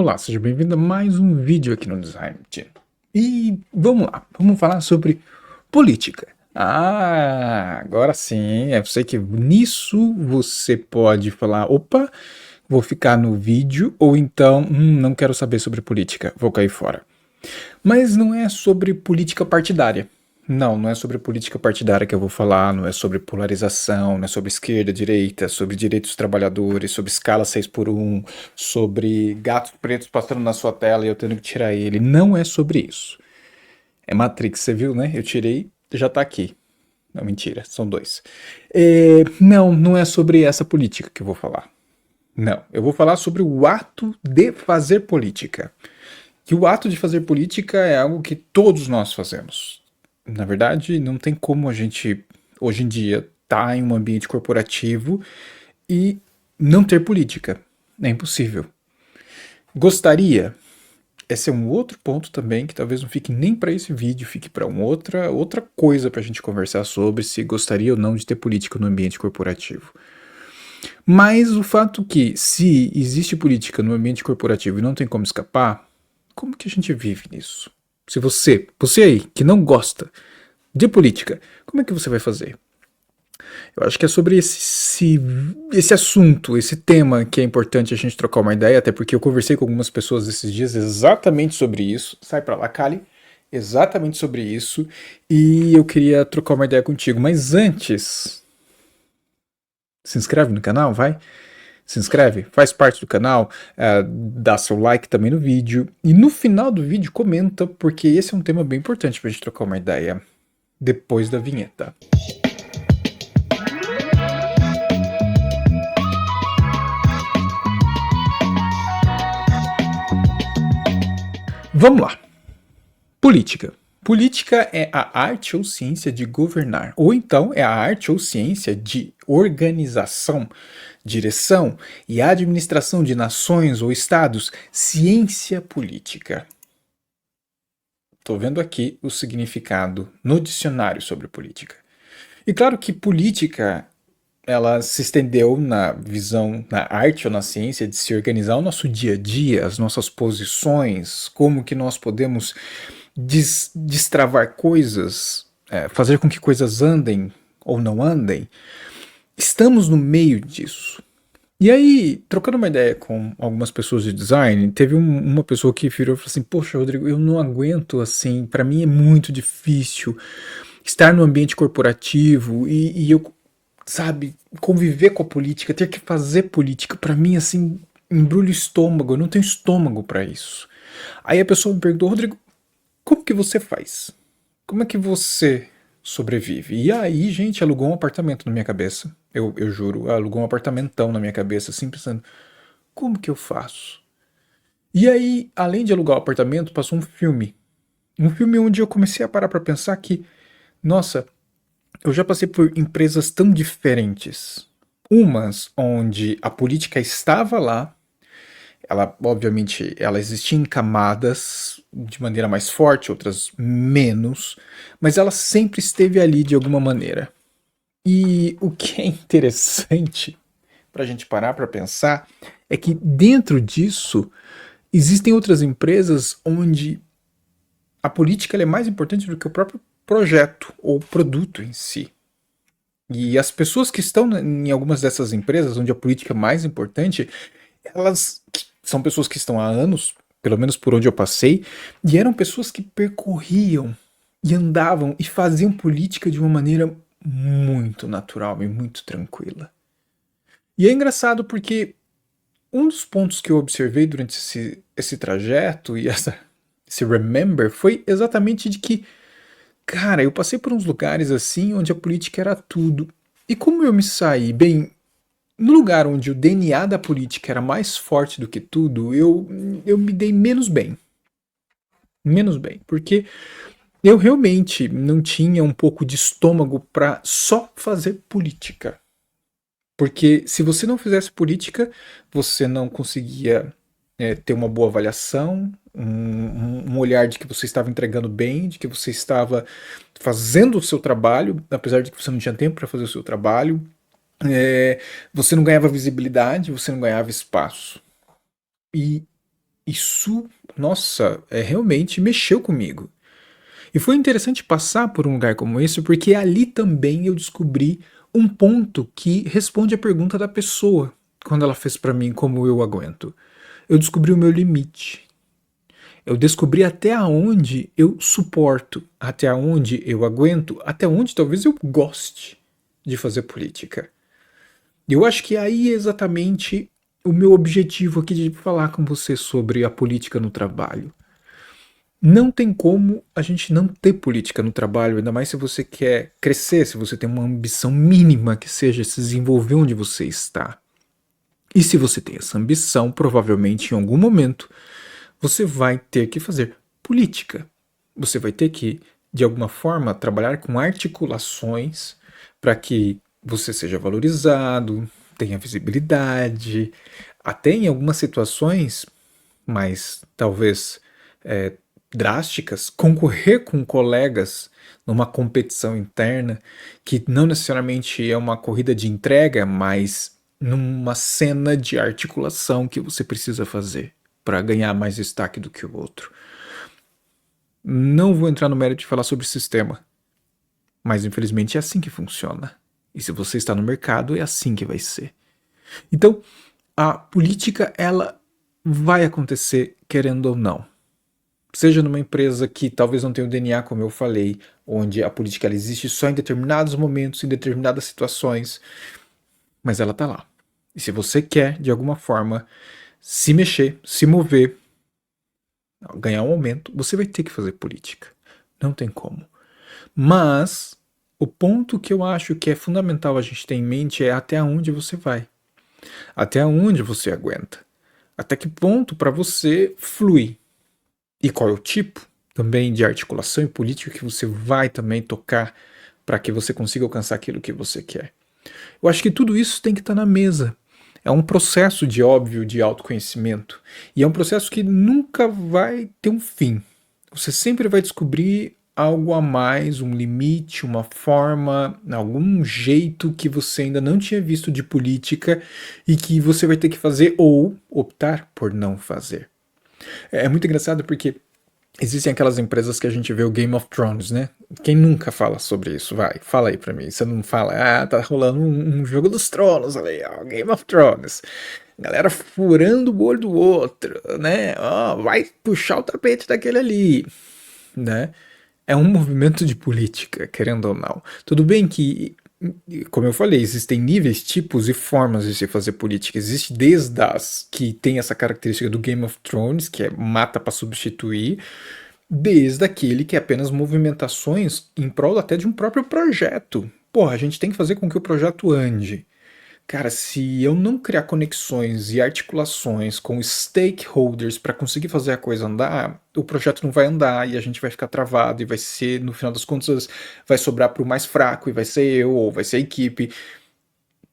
Olá, seja bem-vindo a mais um vídeo aqui no Design Team. E vamos lá, vamos falar sobre política. Agora sim, eu sei que nisso você pode falar, opa, vou ficar no vídeo, ou então, não quero saber sobre política, vou cair fora. Mas não é sobre política partidária. Não é sobre política partidária que eu vou falar, não é sobre polarização, não é sobre esquerda, direita, sobre direitos dos trabalhadores, sobre escala 6x1, sobre gatos pretos passando na sua tela e eu tendo que tirar ele. Não é sobre isso. É Matrix, você viu, né? Eu tirei, já tá aqui. Não, mentira, são dois. Não é sobre essa política que eu vou falar. Não, eu vou falar sobre o ato de fazer política. Que o ato de fazer política é algo que todos nós fazemos. Na verdade, não tem como a gente, hoje em dia, estar em um ambiente corporativo e não ter política. É impossível. Gostaria? Esse é um outro ponto também que talvez não fique nem para esse vídeo, fique para outra coisa para a gente conversar sobre se gostaria ou não de ter política no ambiente corporativo. Mas o fato que, se existe política no ambiente corporativo e não tem como escapar, como que a gente vive nisso? Se você aí, que não gosta de política, como é que você vai fazer? Eu acho que é sobre esse assunto, esse tema que é importante a gente trocar uma ideia, até porque eu conversei com algumas pessoas esses dias exatamente sobre isso. Sai pra lá, Kali. Exatamente sobre isso. E eu queria trocar uma ideia contigo. Mas antes, se inscreve no canal, vai? Se inscreve, faz parte do canal, dá seu like também no vídeo. E no final do vídeo comenta, porque esse é um tema bem importante pra gente trocar uma ideia depois da vinheta. Vamos lá. Política. Política é a arte ou ciência de governar, ou então é a arte ou ciência de organização, direção e administração de nações ou estados, ciência política. Estou vendo aqui o significado no dicionário sobre política. E claro que política, ela se estendeu na visão, na arte ou na ciência de se organizar o nosso dia a dia, as nossas posições, como que nós podemos destravar coisas, fazer com que coisas andem ou não andem. Estamos no meio disso. E aí, trocando uma ideia com algumas pessoas de design, teve uma pessoa que virou e falou assim: poxa, Rodrigo, eu não aguento assim, para mim é muito difícil estar no ambiente corporativo e eu, sabe, conviver com a política, ter que fazer política, para mim assim, embrulha o estômago, eu não tenho estômago para isso. Aí a pessoa me perguntou: Rodrigo, como que você faz? Como é que você sobrevive? E aí, gente, alugou um apartamento na minha cabeça. Eu juro, alugou um apartamentão na minha cabeça, assim, pensando, como que eu faço? E aí, além de alugar o apartamento, passou um filme. Um filme onde eu comecei a parar pra pensar que, nossa, eu já passei por empresas tão diferentes. Umas onde a política estava lá, ela, obviamente, ela existia em camadas de maneira mais forte, outras menos, mas ela sempre esteve ali de alguma maneira. E o que é interessante para a gente parar para pensar é que dentro disso existem outras empresas onde a política é mais importante do que o próprio projeto ou produto em si. E as pessoas que estão em algumas dessas empresas onde a política é mais importante, elas são pessoas que estão há anos, pelo menos por onde eu passei, e eram pessoas que percorriam e andavam e faziam política de uma maneira muito natural e muito tranquila. E é engraçado porque um dos pontos que eu observei durante esse trajeto e esse remember foi exatamente de que, cara, eu passei por uns lugares assim onde a política era tudo. E como eu me saí bem no lugar onde o DNA da política era mais forte do que tudo, eu me dei menos bem. Menos bem. Porque eu realmente não tinha um pouco de estômago para só fazer política. Porque se você não fizesse política, você não conseguia ter uma boa avaliação, um olhar de que você estava entregando bem, de que você estava fazendo o seu trabalho, apesar de que você não tinha tempo para fazer o seu trabalho. Você não ganhava visibilidade, você não ganhava espaço. E Isso, nossa, realmente mexeu comigo. E foi interessante passar por um lugar como esse, porque ali também eu descobri um ponto que responde à pergunta da pessoa, quando ela fez para mim como eu aguento. Eu descobri o meu limite. Eu descobri até onde eu suporto, até onde eu aguento, até onde talvez eu goste de fazer política. E eu acho que aí é exatamente o meu objetivo aqui de falar com você sobre a política no trabalho. Não tem como a gente não ter política no trabalho, ainda mais se você quer crescer, se você tem uma ambição mínima que seja se desenvolver onde você está. E se você tem essa ambição, provavelmente em algum momento você vai ter que fazer política. Você vai ter que, de alguma forma, trabalhar com articulações para que você seja valorizado, tenha visibilidade, até em algumas situações mais talvez drásticas, concorrer com colegas numa competição interna, que não necessariamente é uma corrida de entrega, mas numa cena de articulação que você precisa fazer para ganhar mais destaque do que o outro. Não vou entrar no mérito de falar sobre sistema, mas infelizmente é assim que funciona. E se você está no mercado, é assim que vai ser. Então, a política, ela vai acontecer querendo ou não. Seja numa empresa que talvez não tenha o DNA, como eu falei, onde a política ela existe só em determinados momentos, em determinadas situações, mas ela está lá. E se você quer, de alguma forma, se mexer, se mover, ganhar um aumento, você vai ter que fazer política. Não tem como. Mas o ponto que eu acho que é fundamental a gente ter em mente é até onde você vai. Até onde você aguenta. Até que ponto para você flui. E qual é o tipo também de articulação e política que você vai também tocar para que você consiga alcançar aquilo que você quer. Eu acho que tudo isso tem que estar na mesa. É um processo de óbvio de autoconhecimento. E é um processo que nunca vai ter um fim. Você sempre vai descobrir algo a mais, um limite, uma forma, algum jeito que você ainda não tinha visto de política e que você vai ter que fazer ou optar por não fazer. É muito engraçado porque existem aquelas empresas que a gente vê o Game of Thrones, né? Quem nunca fala sobre isso? Vai, fala aí pra mim. Você não fala, tá rolando um jogo dos tronos ali, ó, Game of Thrones. Galera furando o olho do outro, né? Ó, vai puxar o tapete daquele ali, né? É um movimento de política, querendo ou não. Tudo bem que, como eu falei, existem níveis, tipos e formas de se fazer política. Existe desde as que tem essa característica do Game of Thrones, que é mata para substituir, desde aquele que é apenas movimentações em prol até de um próprio projeto. Porra, a gente tem que fazer com que o projeto ande. Cara, se eu não criar conexões e articulações com stakeholders para conseguir fazer a coisa andar, o projeto não vai andar e a gente vai ficar travado e vai ser, no final das contas, vai sobrar para o mais fraco e vai ser eu ou vai ser a equipe.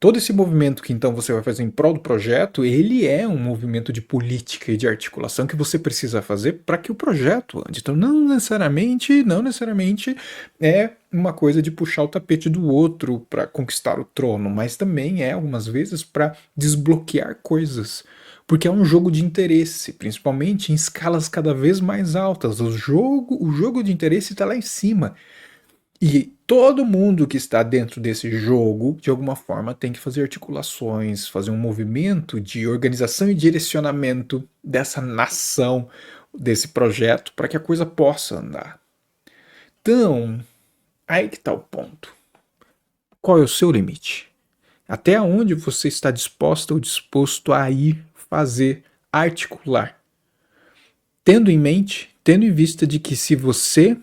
Todo esse movimento que então você vai fazer em prol do projeto, ele é um movimento de política e de articulação que você precisa fazer para que o projeto ande. Então não necessariamente é uma coisa de puxar o tapete do outro para conquistar o trono, mas também é algumas vezes para desbloquear coisas. Porque é um jogo de interesse, principalmente em escalas cada vez mais altas. O jogo de interesse está lá em cima. E todo mundo que está dentro desse jogo, de alguma forma, tem que fazer articulações, fazer um movimento de organização e direcionamento dessa nação, desse projeto, para que a coisa possa andar. Então, aí que está o ponto. Qual é o seu limite? Até onde você está disposta ou disposto a ir fazer, articular? Tendo em mente, tendo em vista de que se você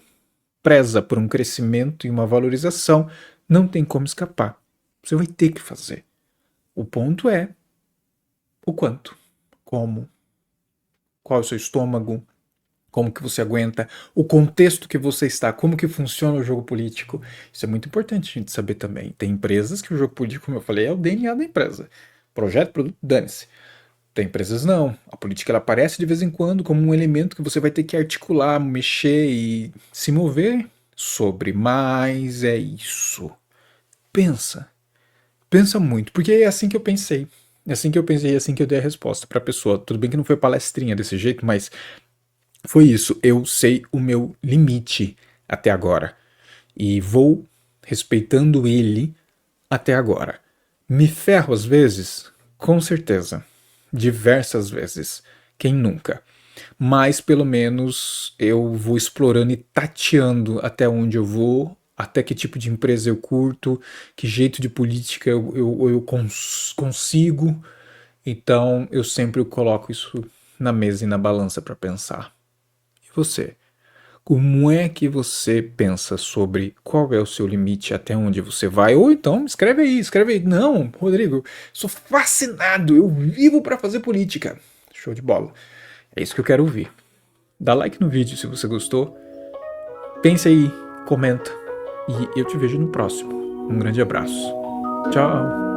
preza por um crescimento e uma valorização, não tem como escapar. Você vai ter que fazer. O ponto é o quanto, como, qual é o seu estômago, como que você aguenta, o contexto que você está, como que funciona o jogo político. Isso é muito importante a gente saber também. Tem empresas que o jogo político, como eu falei, é o DNA da empresa. Projeto, produto, dane-se. Tem empresas não. A política ela aparece de vez em quando como um elemento que você vai ter que articular, mexer e se mover sobre. Mas é isso. Pensa. Pensa muito, porque é assim que eu pensei. É assim que eu pensei, é assim que eu dei a resposta pra pessoa. Tudo bem que não foi palestrinha desse jeito, mas foi isso. Eu sei o meu limite até agora. E vou respeitando ele até agora. Me ferro às vezes? Com certeza. Diversas vezes. Quem nunca? Mas pelo menos eu vou explorando e tateando até onde eu vou, até que tipo de empresa eu curto, que jeito de política eu consigo. Então eu sempre coloco isso na mesa e na balança para pensar. E você? Como é que você pensa sobre qual é o seu limite, até onde você vai? Ou então, escreve aí, escreve aí. Não, Rodrigo, sou fascinado, eu vivo para fazer política. Show de bola. É isso que eu quero ouvir. Dá like no vídeo se você gostou. Pensa aí, comenta. E eu te vejo no próximo. Um grande abraço. Tchau.